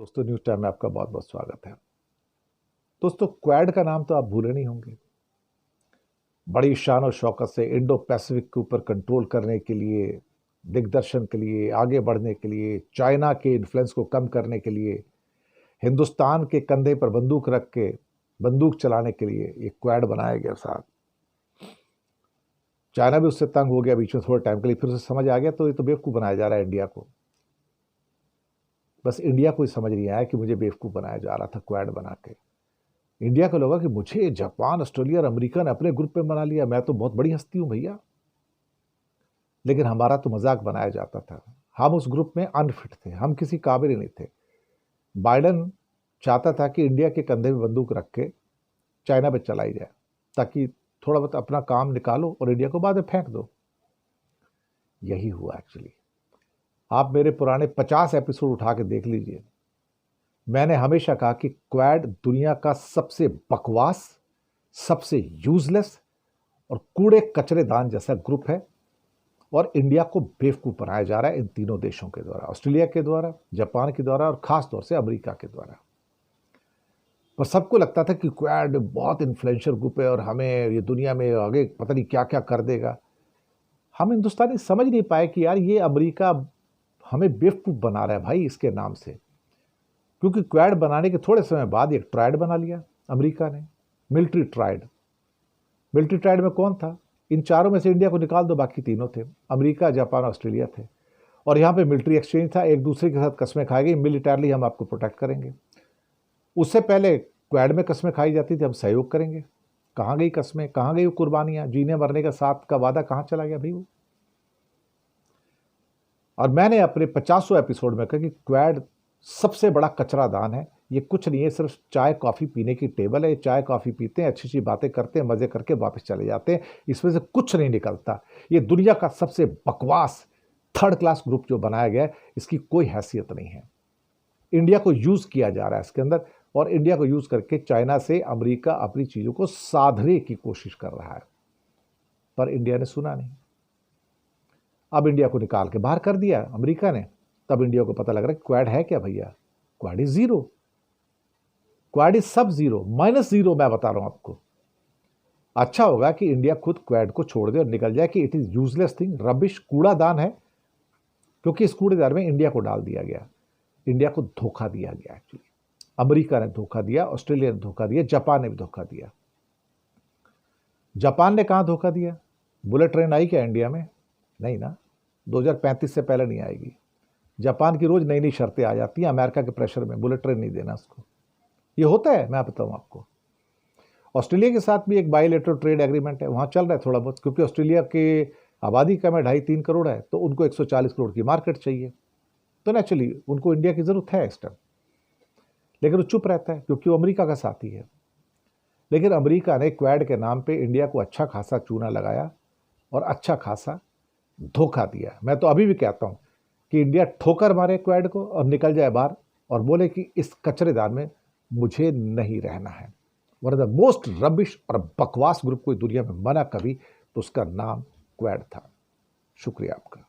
दोस्तों, news time में आपका बहुत बहुत स्वागत है। दोस्तों, क्वाड का नाम तो आप भूले नहीं होंगे। बड़ी शान और शौकत से इंडो पैसिफिक के ऊपर कंट्रोल करने के लिए, दिग्दर्शन के लिए, आगे बढ़ने के लिए, चाइना के इन्फ्लुएंस को कम करने के लिए, हिंदुस्तान के कंधे पर बंदूक रख के बंदूक चलाने के लिए ये क्वाड बनाया गया साहब। चाइना भी उससे तंग हो गया बीच में थोड़े टाइम के लिए, फिर उसे समझ आ गया तो ये तो बेवकूफ़ बनाया जा रहा है इंडिया को। बस इंडिया को ही समझ नहीं आया कि मुझे बेवकूफ़ बनाया जा रहा था क्वाड बना के। इंडिया को लगा कि मुझे जापान, ऑस्ट्रेलिया और अमेरिका ने अपने ग्रुप में बना लिया, मैं तो बहुत बड़ी हस्ती हूं भैया। लेकिन हमारा तो मजाक बनाया जाता था। हम उस ग्रुप में अनफिट थे, हम किसी काबिल ही नहीं थे। बाइडन चाहता था कि इंडिया के कंधे में बंदूक रख के चाइना पे चलाई जाए, ताकि थोड़ा बहुत अपना काम निकालो और इंडिया को बाद में फेंक दो। यही हुआ एक्चुअली। आप मेरे पुराने 50 एपिसोड उठा के देख लीजिए। मैंने हमेशा कहा कि क्वाड दुनिया का सबसे बकवास, सबसे यूजलेस और कूड़े कचरेदान जैसा ग्रुप है और इंडिया को बेवकूफ बनाया जा रहा है इन तीनों देशों के द्वारा, ऑस्ट्रेलिया के द्वारा, जापान के द्वारा और खास तौर से अमेरिका के द्वारा। पर सबको लगता था कि क्वाड बहुत इन्फ्लुएंशियल ग्रुप है और हमें ये दुनिया में आगे पता नहीं क्या क्या कर देगा। हम हिंदुस्तानी समझ नहीं पाए कि यार ये अमेरिका हमें बेवकूफ बना रहा है भाई इसके नाम से। क्योंकि क्वाड बनाने के थोड़े समय बाद एक ट्राइड बना लिया अमेरिका ने, मिलिट्री ट्राइड। मिलिट्री ट्राइड में कौन था? इन चारों में से इंडिया को निकाल दो, बाकी तीनों थे, अमेरिका, जापान, ऑस्ट्रेलिया थे। और यहाँ पे मिलिट्री एक्सचेंज था, एक दूसरे के साथ कस्में खाई गई, मिलिटरली हम आपको प्रोटेक्ट करेंगे। उससे पहले क्वाड में कस्में खाई जाती थी, हम सहयोग करेंगे। कहाँ गई कस्में, कहाँ गई वो कुर्बानियां, जीने मरने का साथ का वादा कहाँ चला गया भाई वो? और मैंने अपने 50 एपिसोड में कहा कि क्वाड सबसे बड़ा कचरा दान है। ये कुछ नहीं है, सिर्फ चाय कॉफ़ी पीने की टेबल है। चाय कॉफ़ी पीते हैं, अच्छी अच्छी बातें करते हैं, मज़े करके वापस चले जाते हैं, इसमें से कुछ नहीं निकलता। ये दुनिया का सबसे बकवास थर्ड क्लास ग्रुप जो बनाया गया है, इसकी कोई हैसियत नहीं है। इंडिया को यूज़ किया जा रहा है इसके अंदर, और इंडिया को यूज़ करके चाइना से अमेरिका अपनी चीज़ों को साधने की कोशिश कर रहा है। पर इंडिया ने सुना नहीं। अब इंडिया को निकाल के बाहर कर दिया अमेरिका ने। तब इंडिया को पता लग रहा है क्वाड है क्या भैया? Quad is zero, quad is सब जीरो, माइनस जीरो। मैं बता रहा हूं आपको। अच्छा होगा कि इंडिया खुद क्वाड को छोड़ दे और निकल जाए कि it is useless thing, rubbish, कूड़ादान है। क्योंकि इस कूड़ेदान में इंडिया को डाल दिया गया, इंडिया को धोखा दिया गया। एक्चुअली अमेरिका ने धोखा दिया, ऑस्ट्रेलिया ने धोखा दिया, जापान ने भी धोखा दिया। जापान ने कहां धोखा दिया? बुलेट ट्रेन आई क्या इंडिया में? नहीं ना, 2035 से पहले नहीं आएगी। जापान की रोज नई नई शर्तें आ जाती हैं अमेरिका के प्रेशर में, बुलेट ट्रेन नहीं देना उसको। ये होता है, मैं बताऊं आपको। ऑस्ट्रेलिया के साथ भी एक बायलैटरल ट्रेड एग्रीमेंट है, वहां चल रहा है थोड़ा बहुत, क्योंकि ऑस्ट्रेलिया की आबादी कम है, 2.5-3 करोड़ है, तो उनको 140 करोड़ की मार्केट चाहिए। तो नेचुरली उनको इंडिया की जरूरत है इस टाइम। लेकिन वो चुप रहता है क्योंकि वो अमेरिका का साथी है। लेकिन अमेरिका ने क्वाड के नाम पे इंडिया को अच्छा खासा चूना लगाया और अच्छा खासा धोखा दिया। मैं तो अभी भी कहता हूं कि इंडिया ठोकर मारे क्वाड को और निकल जाए बाहर और बोले कि इस कचरेदान में मुझे नहीं रहना है। One of the most rubbish और बकवास ग्रुप कोई दुनिया में बना कभी, तो उसका नाम क्वाड था। शुक्रिया आपका।